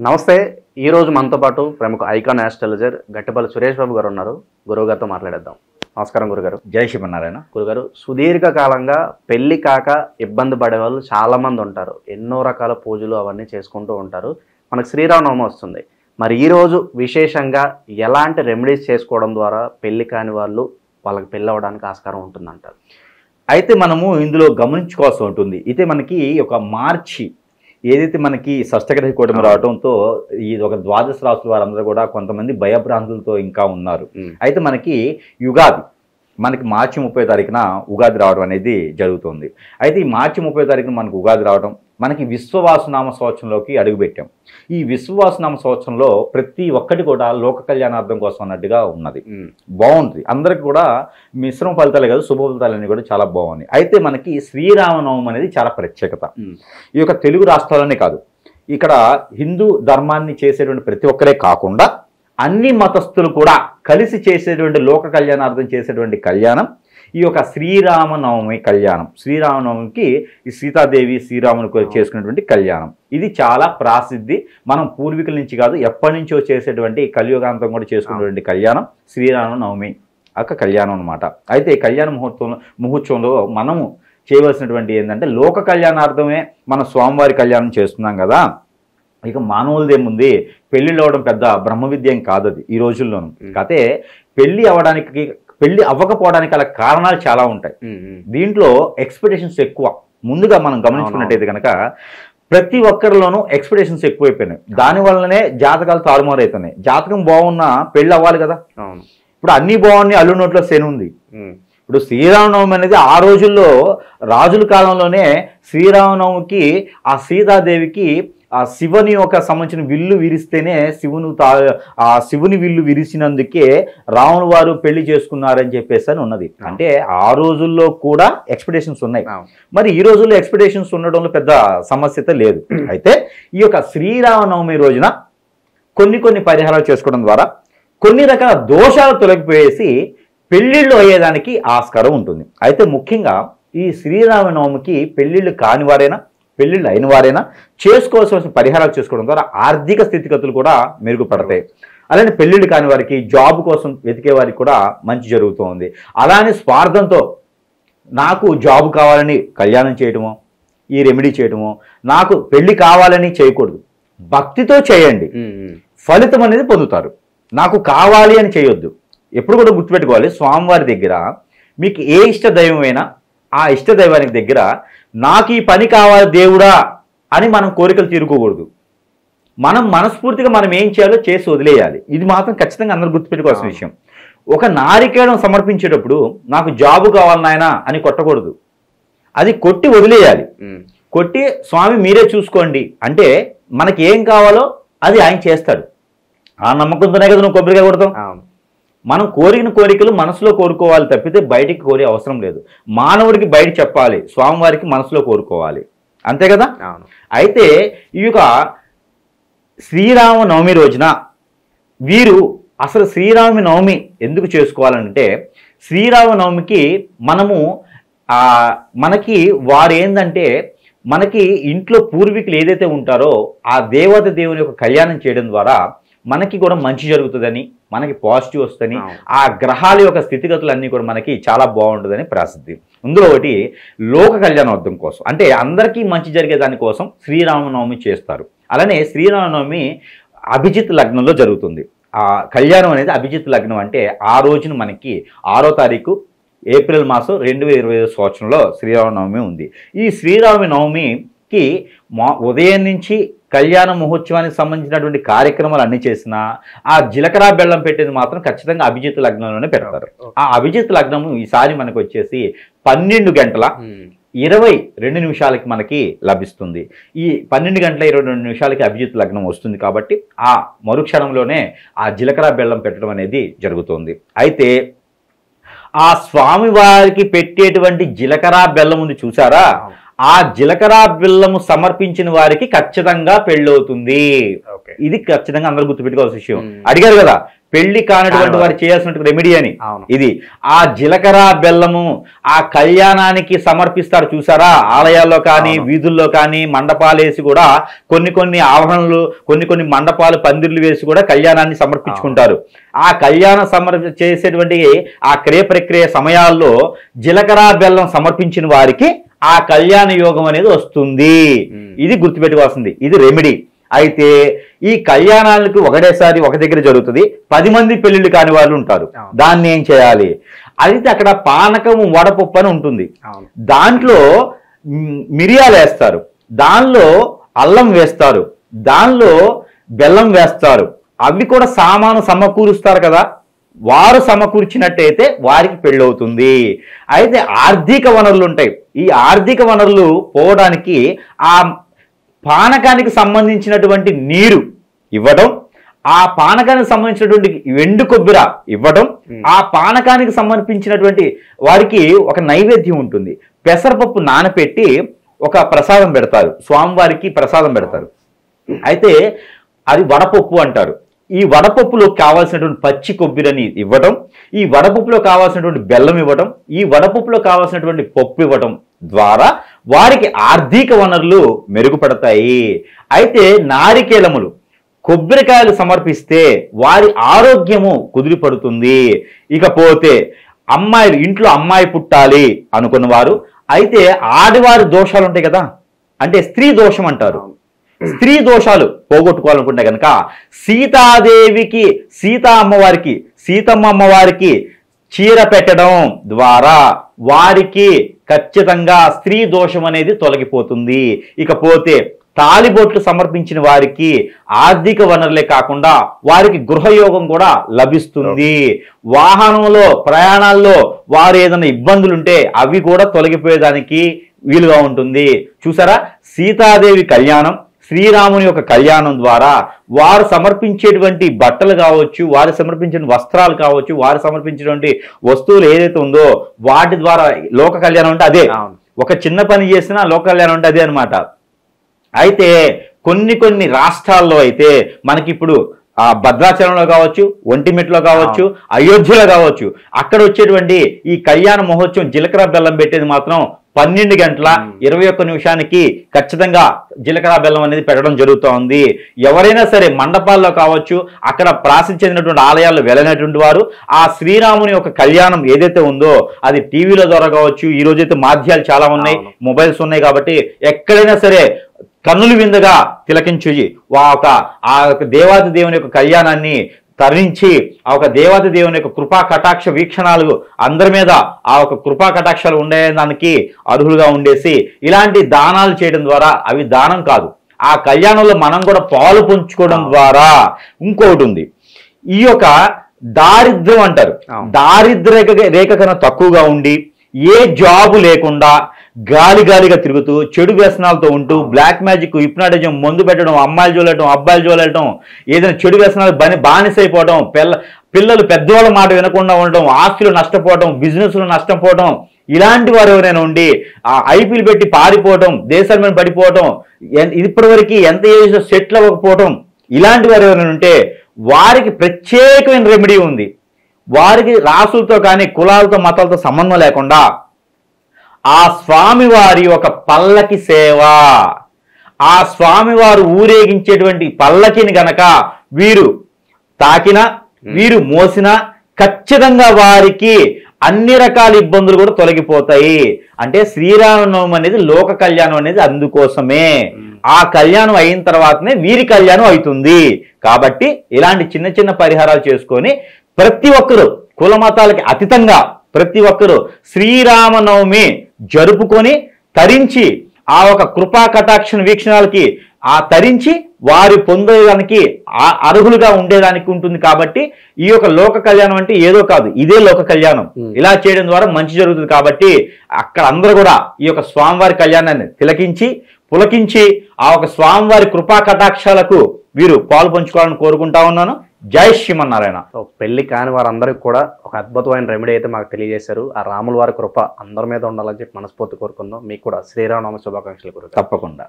నమస్తే. ఈరోజు మనతో పాటు ప్రముఖ ఐకాన్ ఆస్ట్రాలజర్ గట్టపల్లి సురేష్ బాబు గారు ఉన్నారు. గురువు గారితో మాట్లాడేద్దాం. నమస్కారం గురుగారు. జై శ్రీమన్నారాయణ. గురుగారు, సుదీర్ఘకాలంగా పెళ్లి కాక ఇబ్బంది పడే వాళ్ళు చాలామంది ఉంటారు. ఎన్నో రకాల పూజలు అవన్నీ చేసుకుంటూ ఉంటారు. మనకు శ్రీరామనవమి వస్తుంది. మరి ఈరోజు విశేషంగా ఎలాంటి రెమెడీస్ చేసుకోవడం ద్వారా పెళ్లి కాని వాళ్ళు వాళ్ళకి పెళ్ళి అవ్వడానికి ఆస్కారం ఉంటుందంటారు? అయితే మనము ఇందులో గమనించుకోవాల్సి ఉంటుంది. అయితే మనకి ఒక మార్చి ఏదైతే మనకి షష్టగ్రహ కూటమి రావడంతో ఇది ఒక ద్వాదశ రాశుల వారందరూ కూడా కొంతమంది భయభ్రాంతులతో ఇంకా ఉన్నారు. అయితే మనకి యుగాది మనకి మార్చి 30 తారీఖున ఉగాది రావడం అనేది జరుగుతుంది. అయితే ఈ మార్చి 30 తారీఖున మనకు ఉగాది రావడం, మనకి విశ్వవాసునామ సంవత్సరంలోకి అడుగుపెట్టాం. ఈ విశ్వవాసునామ సంవత్సరంలో ప్రతి ఒక్కటి కూడా లోక కళ్యాణార్థం కోసం అన్నట్టుగా ఉన్నది. బాగుంది. అందరికి కూడా మిశ్రమ ఫలితాలే కాదు, శుభ ఫలితాలన్నీ కూడా చాలా బాగున్నాయి. అయితే మనకి శ్రీరామనవమి అనేది చాలా ప్రత్యేకత. ఈ యొక్క తెలుగు రాష్ట్రాలనే కాదు, ఇక్కడ హిందూ ధర్మాన్ని చేసేటువంటి ప్రతి ఒక్కరే కాకుండా అన్ని మతస్థులు కూడా కలిసి చేసేటువంటి లోక కళ్యాణార్థం చేసేటువంటి కళ్యాణం ఈ యొక్క శ్రీరామనవమి కళ్యాణం. శ్రీరామనవమికి ఈ సీతాదేవి శ్రీరామునికి చేసుకునేటువంటి కళ్యాణం ఇది చాలా ప్రాసిద్ధి. మనం పూర్వీకుల నుంచి కాదు, ఎప్పటి నుంచో చేసేటువంటి కలియుగాంతం కూడా చేసుకునేటువంటి కళ్యాణం శ్రీరామనవమి యొక్క కళ్యాణం అనమాట. అయితే కళ్యాణ ముహూర్తంలో మనము చేయవలసినటువంటి ఏంటంటే లోక కళ్యాణార్థమే మనం స్వామివారి కళ్యాణం చేస్తున్నాం కదా. ఇక మానవులదేముంది, పెళ్ళిళ్ళు అవ్వడం పెద్ద బ్రహ్మ విద్యం కాదు అది ఈ రోజుల్లోనూ. కాకపోతే పెళ్లి అవ్వకపోవడానికి గల కారణాలు చాలా ఉంటాయి. దీంట్లో ఎక్స్పెక్టేషన్స్ ఎక్కువ. ముందుగా మనం గమనించుకున్నట్టయితే కనుక ప్రతి ఒక్కరిలోనూ ఎక్స్పెక్టేషన్స్ ఎక్కువైపోయినాయి. దానివల్లనే జాతకాలు తారుమారైతున్నాయి. జాతకం బాగున్నా పెళ్ళి అవ్వాలి కదా. ఇప్పుడు అన్ని బాగున్నాయి, అల్లు నోట్లో శని ఉంది. ఇప్పుడు శ్రీరామనవమి అనేది ఆ రోజుల్లో రాజుల కాలంలోనే శ్రీరామనవమికి ఆ సీతాదేవికి ఆ శివుని యొక్క సంబంధించిన విల్లు విరిస్తేనే ఆ శివుని విల్లు విరిసినందుకే రాముని వారు పెళ్లి చేసుకున్నారని చెప్పేసి అని ఉన్నది. అంటే ఆ రోజుల్లో కూడా ఎక్స్పెక్టేషన్స్ ఉన్నాయి. మరి ఈ రోజుల్లో ఎక్స్పెక్టేషన్స్ ఉండడంలో పెద్ద సమస్యత లేదు. అయితే ఈ యొక్క శ్రీరామనవమి రోజున కొన్ని పరిహారాలు చేసుకోవడం ద్వారా కొన్ని రకాల దోషాలు తొలగిపోయేసి పెళ్లిళ్ళు అయ్యేదానికి ఆస్కారం ఉంటుంది. అయితే ముఖ్యంగా ఈ శ్రీరామనవమికి పెళ్లిళ్ళు కాని వారైనా పెళ్లిళ్ళు అయిన వారైనా చేసుకోవాల్సిన పరిహారాలు చేసుకోవడం ద్వారా ఆర్థిక స్థితిగతులు కూడా మెరుగుపడతాయి. అలానే పెళ్లిళ్ళు కాని వారికి, జాబ్ కోసం వెతికే వారికి కూడా మంచి జరుగుతుంది. అలానే స్వార్థంతో నాకు జాబ్ కావాలని కళ్యాణం చేయటమో, ఈ రెమెడీ చేయటమో, నాకు పెళ్లి కావాలని చేయకూడదు. భక్తితో చేయండి, ఫలితం అనేది పొందుతారు. నాకు కావాలి అని చేయొద్దు. ఎప్పుడు కూడా గుర్తుపెట్టుకోవాలి, స్వామివారి దగ్గర మీకు ఏ ఇష్ట దైవమైనా ఆ ఇష్ట దైవానికి దగ్గర నాకు ఈ పని కావాలి దేవుడా అని మనం కోరికలు తీరుకోకూడదు. మనం మనస్ఫూర్తిగా మనం ఏం చేయాలో చేసి వదిలేయాలి. ఇది మాత్రం ఖచ్చితంగా అందరూ గుర్తుపెట్టుకోవాల్సిన విషయం. ఒక నారికేళం సమర్పించేటప్పుడు నాకు జాబు కావాలి నాయనా అని కొట్టకూడదు. అది కొట్టి వదిలేయాలి. కొట్టి స్వామి మీరే చూసుకోండి అంటే మనకి ఏం కావాలో అది ఆయన చేస్తాడు. ఆ నమ్మకంతోనే కదా నువ్వు కొబ్బరికాయ కొడతాం. మనం కోరిన కోరికలు మనసులో కోరుకోవాలి తప్పితే బయటికి కోరే అవసరం లేదు. మానవుడికి బయట చెప్పాలి, స్వామివారికి మనసులో కోరుకోవాలి, అంతే కదా. అయితే ఈ యొక్క శ్రీరామనవమి రోజున వీరు అసలు శ్రీరామనవమి ఎందుకు చేసుకోవాలంటే శ్రీరామనవమికి మనకి వారు ఏంటంటే మనకి ఇంట్లో పూర్వీకులు ఏదైతే ఉంటారో ఆ దేవత దేవుని యొక్క కళ్యాణం చేయడం ద్వారా మనకి కూడా మంచి జరుగుతుందని, మనకి పాజిటివ్ వస్తుందని, ఆ గ్రహాల యొక్క స్థితిగతులన్నీ కూడా మనకి చాలా బాగుంటుందని ప్రసిద్ధి. ఇందులో ఒకటి లోక కళ్యాణార్థం కోసం, అంటే అందరికీ మంచి జరిగే దానికోసం శ్రీరామనవమి చేస్తారు. అలానే శ్రీరామనవమి అభిజిత్ లగ్నంలో జరుగుతుంది. ఆ కళ్యాణం అనేది అభిజిత్ లగ్నం. అంటే ఆ రోజున మనకి 6వ తారీఖు ఏప్రిల్ మాసం 2025 సంవత్సరంలో శ్రీరామనవమి ఉంది. ఈ శ్రీరామనవమికి ఉదయం నుంచి కళ్యాణ మహోత్సవానికి సంబంధించినటువంటి కార్యక్రమాలు అన్ని చేసినా ఆ జీలకర్ర బెల్లం పెట్టేది మాత్రం ఖచ్చితంగా అభిజిత్ లగ్నంలోనే పెడతారు. ఆ అభిజిత్ లగ్నము ఈసారి మనకు వచ్చేసి 12 గంటల 22 నిమిషాలకి మనకి లభిస్తుంది. ఈ 12 గంటల 22 నిమిషాలకి అభిజిత్ లగ్నం వస్తుంది కాబట్టి ఆ మరుక్షణంలోనే ఆ జీలకర్ర బెల్లం పెట్టడం అనేది జరుగుతుంది. అయితే ఆ స్వామివారికి పెట్టేటువంటి జీలకర్ర బెల్లం ఉంది చూసారా, ఆ జీలకర్ర బెల్లము సమర్పించిన వారికి ఖచ్చితంగా పెళ్ళవుతుంది. ఇది ఖచ్చితంగా అందరూ గుర్తుపెట్టుకోవాల్సిన విషయం. అడిగారు కదా పెళ్లి కానటువంటి వారు చేయాల్సిన రెమెడీ అని. అవును. ఇది ఆ జీలకర్ర బెల్లము ఆ కళ్యాణానికి సమర్పిస్తారు చూసారా, ఆలయాల్లో కానీ వీధుల్లో కానీ మండపాలు వేసి కూడా కొన్ని ఆవరణలు కొన్ని మండపాలు పందిర్లు వేసి కూడా కళ్యాణాన్ని సమర్పించుకుంటారు. ఆ కళ్యాణం చేసేటువంటి ఆ క్రియ ప్రక్రియ సమయాల్లో జీలకర్ర బెల్లం సమర్పించిన వారికి ఆ కళ్యాణ యోగం అనేది వస్తుంది. ఇది గుర్తుపెట్టుకోవాల్సింది, ఇది రెమెడీ. అయితే ఈ కళ్యాణాలకు ఒకటేసారి ఒక దగ్గర జరుగుతుంది, 10 మంది పెళ్లిళ్ళు కాని వాళ్ళు ఉంటారు. దాన్ని ఏం చేయాలి? అయితే అక్కడ పానకం వడపప్పు అని ఉంటుంది, దాంట్లో మిరియాలు వేస్తారు, దానిలో అల్లం వేస్తారు, దానిలో బెల్లం వేస్తారు. అవి కూడా సామాను సమకూరుస్తారు కదా, వారు సమకూర్చినట్టయితే వారికి పెళ్ళవుతుంది. అయితే ఆర్థిక వనరులు ఉంటాయి, ఈ ఆర్థిక వనరులు పోవడానికి ఆ పానకానికి సంబంధించినటువంటి నీరు ఇవ్వడం, ఆ పానకానికి సంబంధించినటువంటి ఎండు కొబ్బరి ఇవ్వడం, ఆ పానకానికి సమర్పించినటువంటి వారికి ఒక నైవేద్యం ఉంటుంది. పెసరపప్పు నానపెట్టి ఒక ప్రసాదం పెడతారు, స్వామివారికి ప్రసాదం పెడతారు. అయితే అది వడపప్పు అంటారు. ఈ వడపప్పులో కావాల్సినటువంటి పచ్చి కొబ్బరిని ఇవ్వడం, ఈ వడపప్పులో కావాల్సినటువంటి బెల్లం ఇవ్వడం, ఈ వడపప్పులో కావాల్సినటువంటి పప్పు ఇవ్వడం ద్వారా వారికి ఆర్థిక వనరులు మెరుగుపడతాయి. అయితే నారికేలములు కొబ్బరికాయలు సమర్పిస్తే వారి ఆరోగ్యము కుదిరిపడుతుంది. ఇకపోతే అమ్మాయిలు, ఇంట్లో అమ్మాయి పుట్టాలి అనుకున్న వారు, అయితే ఆడవారి దోషాలు ఉంటాయి కదా, అంటే స్త్రీ దోషం అంటారు. స్త్రీ దోషాలు పోగొట్టుకోవాలనుకుంటే కనుక సీతాదేవికి, సీతమ్మ అమ్మవారికి చీర పెట్టడం ద్వారా వారికి ఖచ్చితంగా స్త్రీ దోషం అనేది తొలగిపోతుంది. ఇకపోతే తాలిబొట్లు సమర్పించిన వారికి ఆర్థిక వనరులే కాకుండా వారికి గృహయోగం కూడా లభిస్తుంది. వాహనంలో ప్రయాణాల్లో వారు ఏదైనా ఇబ్బందులుంటే అవి కూడా తొలగిపోయేదానికి వీలుగా ఉంటుంది. చూసారా, సీతాదేవి కళ్యాణం, శ్రీరాముని యొక్క కళ్యాణం ద్వారా వారు సమర్పించేటువంటి బట్టలు కావచ్చు, వారు సమర్పించిన వస్త్రాలు కావచ్చు, వారు సమర్పించినటువంటి వస్తువులు ఏదైతే ఉందో వాటి ద్వారా లోక కళ్యాణం అంటే అదే. ఒక చిన్న పని చేసినా లోక కళ్యాణం అంటే అదే అనమాట. అయితే కొన్ని రాష్ట్రాల్లో అయితే మనకి ఇప్పుడు భద్రాచలంలో కావచ్చు, ఒంటిమిట్లో కావచ్చు, అయోధ్యలో కావచ్చు, అక్కడ వచ్చేటువంటి ఈ కళ్యాణ మహోత్సవం జీలకర్ర బెల్లం పెట్టేది మాత్రం 12 గంటల 21 నిమిషానికి ఖచ్చితంగా జీలకర్ర బెల్లం అనేది పెట్టడం జరుగుతూ ఉంది. ఎవరైనా సరే మండపాల్లో కావచ్చు, అక్కడ ప్రాసిద్ధి చెందినటువంటి ఆలయాల్లో వెళ్ళినటువంటి వారు ఆ శ్రీరాముని యొక్క కళ్యాణం ఏదైతే ఉందో అది టీవీల ద్వారా కావచ్చు, ఈ రోజైతే మాధ్యాలు చాలా ఉన్నాయి, మొబైల్స్ ఉన్నాయి కాబట్టి ఎక్కడైనా సరే కన్నులు విందుగా తిలకించి ఆ యొక్క దేవాది దేవుని యొక్క కళ్యాణాన్ని తరించి ఆ ఒక దేవాది దేవుని యొక్క కృపా కటాక్ష వీక్షణాలు అందరి మీద ఆ ఒక కృపా కటాక్షాలు ఉండేదానికి అర్హులుగా ఉండేసి ఇలాంటి దానాలు చేయడం ద్వారా, అవి దానం కాదు, ఆ కళ్యాణంలో మనం కూడా పాలు పంచుకోవడం ద్వారా ఇంకొకటి ఉంది. ఈ యొక్క దారిద్ర్యం అంటారు, దారిద్ర్య రేఖ కన్నా తక్కువగా ఉండి ఏ జాబు లేకుండా గాలిగా తిరుగుతూ చెడు వ్యసనాలతో ఉంటూ బ్లాక్ మ్యాజిక్, హిప్నాటిజం, మందు పెట్టడం, అమ్మాయిలు చూడటం, అబ్బాయిలు చూడటం, ఏదైనా చెడు వ్యసనాలు బానిసైపోవడం, పిల్లలు పెద్దవాళ్ళ మాట వినకుండా ఉండడం, ఆస్తులు నష్టపోవడం, బిజినెస్లు నష్టపోవడం, ఇలాంటి వారు ఎవరైనా ఉండి ఆ ఐపీలు పెట్టి పారిపోవడం, దేశాల మీద పడిపోవడం, ఇప్పటివరకు ఎంత ఏజ్ సెటిల్ అవ్వకపోవడం, ఇలాంటి వారు ఎవరైనా ఉంటే వారికి ప్రత్యేకమైన రెమెడీ ఉంది. వారికి రాసులతో కానీ కులాలతో మతాలతో సంబంధం లేకుండా ఆ స్వామివారి ఒక పల్లకి సేవ, ఆ స్వామివారు ఊరేగించేటువంటి పల్లకిని గనక వీరు తాకినా, వీరు మోసినా ఖచ్చితంగా వారికి అన్ని రకాల ఇబ్బందులు కూడా తొలగిపోతాయి. అంటే శ్రీరామనవమి అనేది లోక కళ్యాణం అనేది అందుకోసమే. ఆ కళ్యాణం అయిన తర్వాతనే వీరి కళ్యాణం అవుతుంది. కాబట్టి ఇలాంటి చిన్న పరిహారాలు చేసుకొని ప్రతి ఒక్కరూ కుల మతాలకి అతీతంగా ప్రతి ఒక్కరూ శ్రీరామనవమి జరుపుకొని తరించి ఆ ఒక కృపా కటాక్షణ వీక్షణాలకి ఆ తరించి వారి పొందేదానికి అర్హులుగా ఉండేదానికి ఉంటుంది. కాబట్టి ఈ యొక్క లోక కళ్యాణం అంటే ఏదో కాదు, ఇదే లోక కళ్యాణం. ఇలా చేయడం ద్వారా మంచి జరుగుతుంది. కాబట్టి అక్కడ అందరూ కూడా ఈ యొక్క స్వామివారి కళ్యాణాన్ని తిలకించి పులకించి ఆ ఒక స్వామివారి కృపా కటాక్షాలకు వీరు పాలు పంచుకోవాలని కోరుకుంటా ఉన్నాను. జై శ్రీమన్నారాయణ. పెళ్లి కాని వారందరికీ కూడా ఒక అద్భుతమైన రెమెడీ అయితే మాకు తెలియజేశారు. ఆ రాముల వారి కృప అందరి మీద ఉండాలని చెప్పి మనస్ఫూర్తి కోరుకుందాం. మీకు కూడా శ్రీరామనవమి శుభాకాంక్షలు కోరుకుందాం. తప్పకుండా.